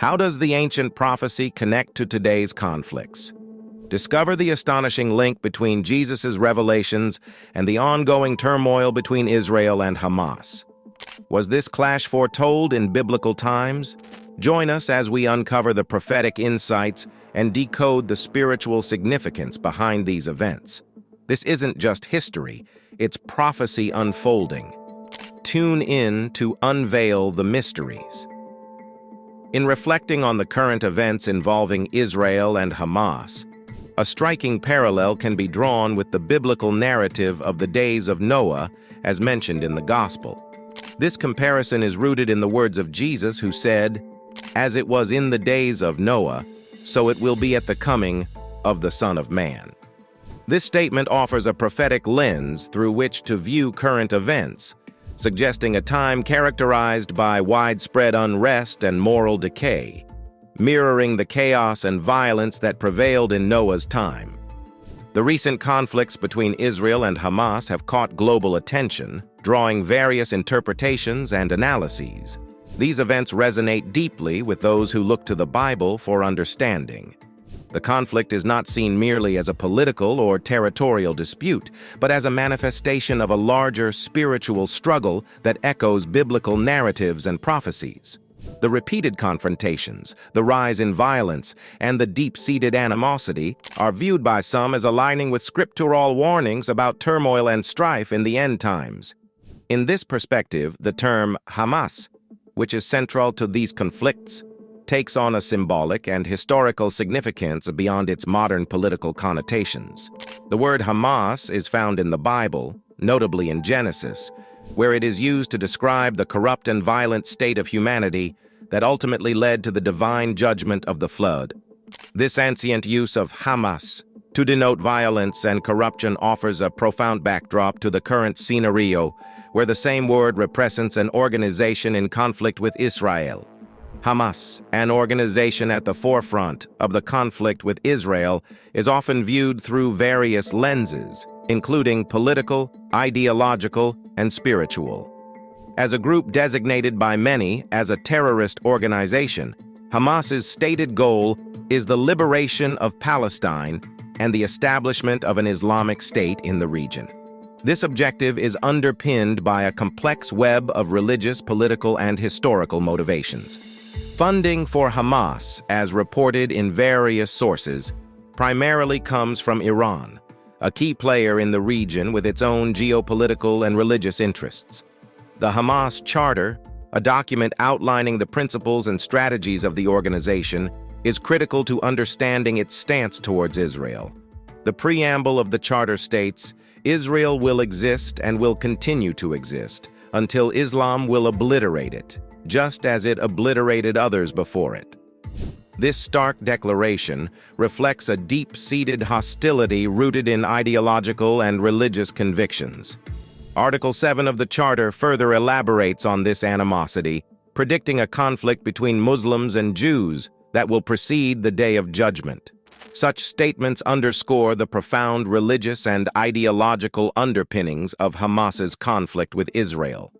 How does the ancient prophecy connect to today's conflicts? Discover the astonishing link between Jesus' revelations and the ongoing turmoil between Israel and Hamas. Was this clash foretold in biblical times? Join us as we uncover the prophetic insights and decode the spiritual significance behind these events. This isn't just history, it's prophecy unfolding. Tune in to unveil the mysteries. In reflecting on the current events involving Israel and Hamas, a striking parallel can be drawn with the biblical narrative of the days of Noah, as mentioned in the Gospel. This comparison is rooted in the words of Jesus, who said, "As it was in the days of Noah, so it will be at the coming of the Son of Man." This statement offers a prophetic lens through which to view current events, suggesting a time characterized by widespread unrest and moral decay, mirroring the chaos and violence that prevailed in Noah's time. The recent conflicts between Israel and Hamas have caught global attention, drawing various interpretations and analyses. These events resonate deeply with those who look to the Bible for understanding. The conflict is not seen merely as a political or territorial dispute, but as a manifestation of a larger spiritual struggle that echoes biblical narratives and prophecies. The repeated confrontations, the rise in violence, and the deep-seated animosity are viewed by some as aligning with scriptural warnings about turmoil and strife in the end times. In this perspective, the term Hamas, which is central to these conflicts, takes on a symbolic and historical significance beyond its modern political connotations. The word Hamas is found in the Bible, notably in Genesis, where it is used to describe the corrupt and violent state of humanity that ultimately led to the divine judgment of the flood. This ancient use of Hamas to denote violence and corruption offers a profound backdrop to the current scenario, where the same word represents an organization in conflict with Israel. Hamas, an organization at the forefront of the conflict with Israel, is often viewed through various lenses, including political, ideological, and spiritual. As a group designated by many as a terrorist organization, Hamas's stated goal is the liberation of Palestine and the establishment of an Islamic state in the region. This objective is underpinned by a complex web of religious, political, and historical motivations. Funding for Hamas, as reported in various sources, primarily comes from Iran, a key player in the region with its own geopolitical and religious interests. The Hamas Charter, a document outlining the principles and strategies of the organization, is critical to understanding its stance towards Israel. The preamble of the charter states, "Israel will exist and will continue to exist until Islam will obliterate it, just as it obliterated others before it." This stark declaration reflects a deep-seated hostility rooted in ideological and religious convictions. Article 7 of the Charter further elaborates on this animosity, predicting a conflict between Muslims and Jews that will precede the Day of Judgment. Such statements underscore the profound religious and ideological underpinnings of Hamas's conflict with Israel.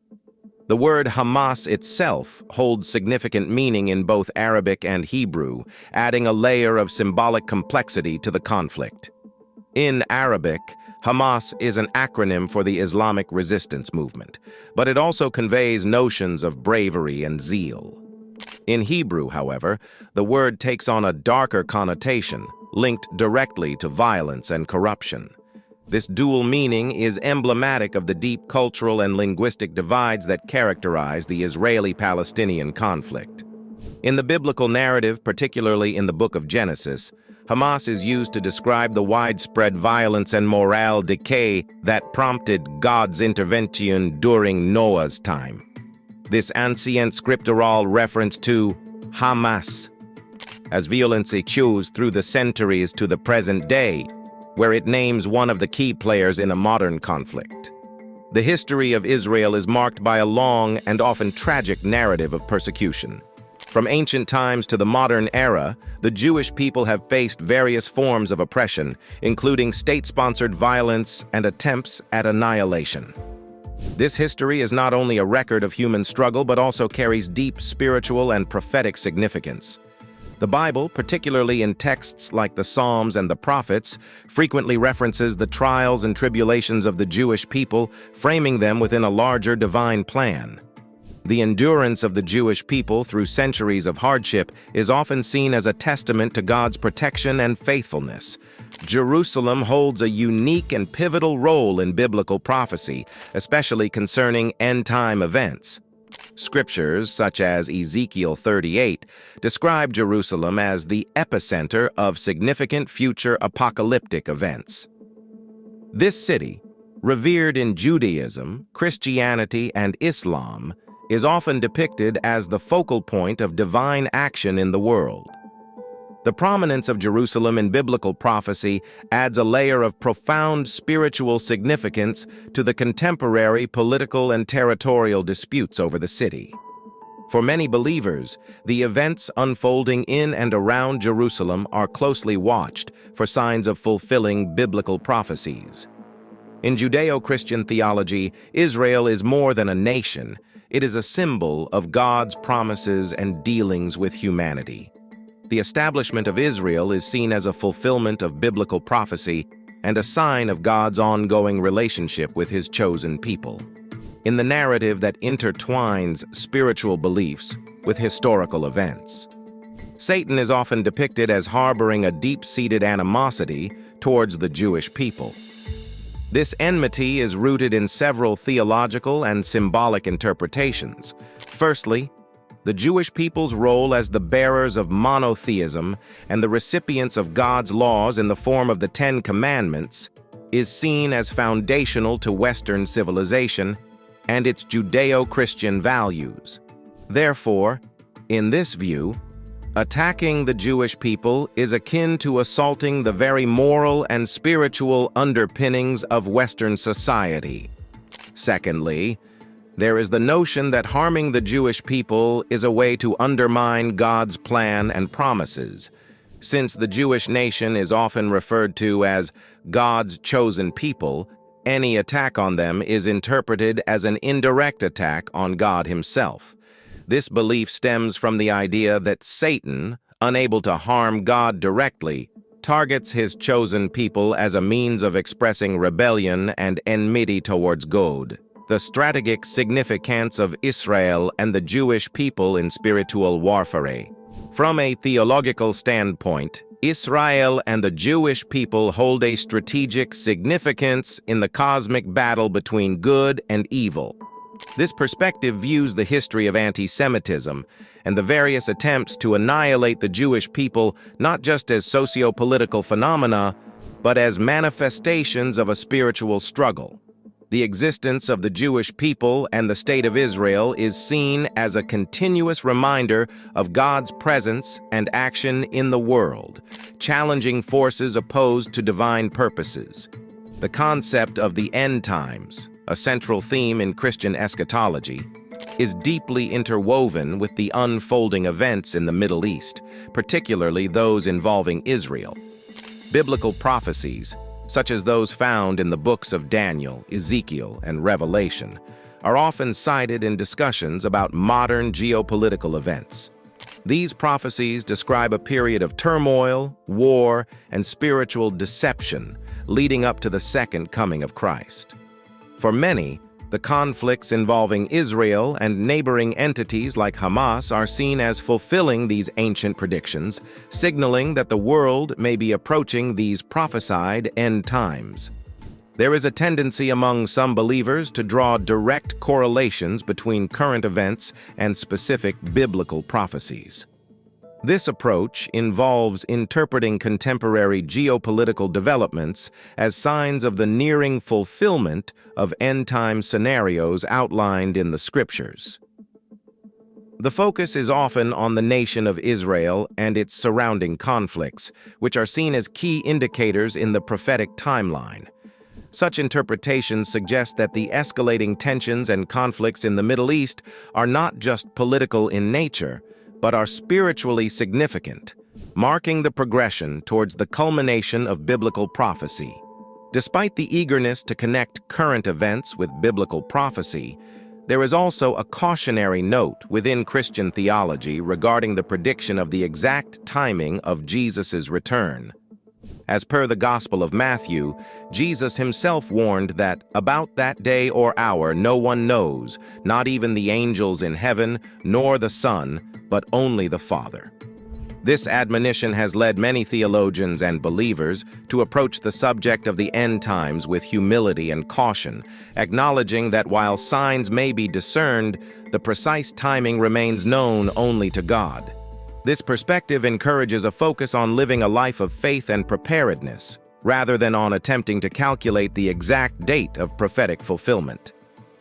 The word Hamas itself holds significant meaning in both Arabic and Hebrew, adding a layer of symbolic complexity to the conflict. In Arabic, Hamas is an acronym for the Islamic resistance movement, but it also conveys notions of bravery and zeal. In Hebrew, however, the word takes on a darker connotation, linked directly to violence and corruption. This dual meaning is emblematic of the deep cultural and linguistic divides that characterize the Israeli-Palestinian conflict. In the biblical narrative, particularly in the book of Genesis, Hamas is used to describe the widespread violence and moral decay that prompted God's intervention during Noah's time. This ancient scriptural reference to Hamas as violence echoes through the centuries to the present day, where it names one of the key players in a modern conflict. The history of Israel is marked by a long and often tragic narrative of persecution. From ancient times to the modern era, the Jewish people have faced various forms of oppression, including state-sponsored violence and attempts at annihilation. This history is not only a record of human struggle but also carries deep spiritual and prophetic significance. The Bible, particularly in texts like the Psalms and the Prophets, frequently references the trials and tribulations of the Jewish people, framing them within a larger divine plan. The endurance of the Jewish people through centuries of hardship is often seen as a testament to God's protection and faithfulness. Jerusalem holds a unique and pivotal role in biblical prophecy, especially concerning end-time events. Scriptures, such as Ezekiel 38, describe Jerusalem as the epicenter of significant future apocalyptic events. This city, revered in Judaism, Christianity, and Islam, is often depicted as the focal point of divine action in the world. The prominence of Jerusalem in biblical prophecy adds a layer of profound spiritual significance to the contemporary political and territorial disputes over the city. For many believers, the events unfolding in and around Jerusalem are closely watched for signs of fulfilling biblical prophecies. In Judeo-Christian theology, Israel is more than a nation. It is a symbol of God's promises and dealings with humanity. The establishment of Israel is seen as a fulfillment of biblical prophecy and a sign of God's ongoing relationship with his chosen people. In the narrative that intertwines spiritual beliefs with historical events, Satan is often depicted as harboring a deep-seated animosity towards the Jewish people. This enmity is rooted in several theological and symbolic interpretations. Firstly, the Jewish people's role as the bearers of monotheism and the recipients of God's laws in the form of the Ten Commandments is seen as foundational to Western civilization and its Judeo-Christian values. Therefore, in this view, attacking the Jewish people is akin to assaulting the very moral and spiritual underpinnings of Western society. Secondly, there is the notion that harming the Jewish people is a way to undermine God's plan and promises. Since the Jewish nation is often referred to as God's chosen people, any attack on them is interpreted as an indirect attack on God himself. This belief stems from the idea that Satan, unable to harm God directly, targets his chosen people as a means of expressing rebellion and enmity towards God. The strategic significance of Israel and the Jewish people in spiritual warfare. From a theological standpoint, Israel and the Jewish people hold a strategic significance in the cosmic battle between good and evil. This perspective views the history of anti-Semitism and the various attempts to annihilate the Jewish people not just as socio-political phenomena, but as manifestations of a spiritual struggle. The existence of the Jewish people and the state of Israel is seen as a continuous reminder of God's presence and action in the world, challenging forces opposed to divine purposes. The concept of the end times, a central theme in Christian eschatology, is deeply interwoven with the unfolding events in the Middle East, particularly those involving Israel. Biblical prophecies, such as those found in the books of Daniel, Ezekiel, and Revelation, are often cited in discussions about modern geopolitical events. These prophecies describe a period of turmoil, war, and spiritual deception leading up to the second coming of Christ. For many, the conflicts involving Israel and neighboring entities like Hamas are seen as fulfilling these ancient predictions, signaling that the world may be approaching these prophesied end times. There is a tendency among some believers to draw direct correlations between current events and specific biblical prophecies. This approach involves interpreting contemporary geopolitical developments as signs of the nearing fulfillment of end-time scenarios outlined in the Scriptures. The focus is often on the nation of Israel and its surrounding conflicts, which are seen as key indicators in the prophetic timeline. Such interpretations suggest that the escalating tensions and conflicts in the Middle East are not just political in nature, but are spiritually significant, marking the progression towards the culmination of biblical prophecy. Despite the eagerness to connect current events with biblical prophecy, there is also a cautionary note within Christian theology regarding the prediction of the exact timing of Jesus' return. As per the Gospel of Matthew, Jesus himself warned that about that day or hour no one knows, not even the angels in heaven, nor the Son, but only the Father. This admonition has led many theologians and believers to approach the subject of the end times with humility and caution, acknowledging that while signs may be discerned, the precise timing remains known only to God. This perspective encourages a focus on living a life of faith and preparedness, rather than on attempting to calculate the exact date of prophetic fulfillment.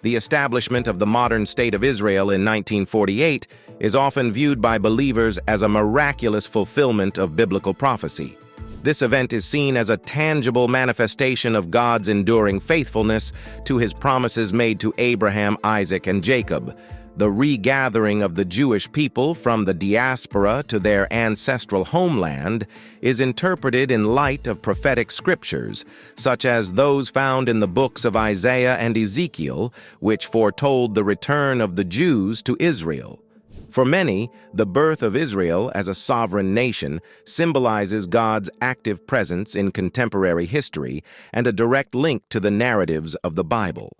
The establishment of the modern state of Israel in 1948 is often viewed by believers as a miraculous fulfillment of biblical prophecy. This event is seen as a tangible manifestation of God's enduring faithfulness to his promises made to Abraham, Isaac, and Jacob. The regathering of the Jewish people from the diaspora to their ancestral homeland is interpreted in light of prophetic scriptures, such as those found in the books of Isaiah and Ezekiel, which foretold the return of the Jews to Israel. For many, the birth of Israel as a sovereign nation symbolizes God's active presence in contemporary history and a direct link to the narratives of the Bible.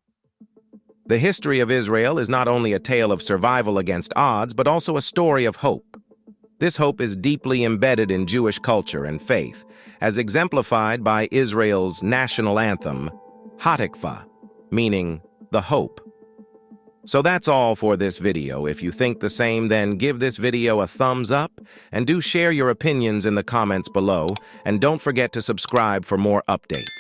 The history of Israel is not only a tale of survival against odds, but also a story of hope. This hope is deeply embedded in Jewish culture and faith, as exemplified by Israel's national anthem, Hatikvah, meaning the hope. So that's all for this video. If you think the same, then give this video a thumbs up, and do share your opinions in the comments below, and don't forget to subscribe for more updates.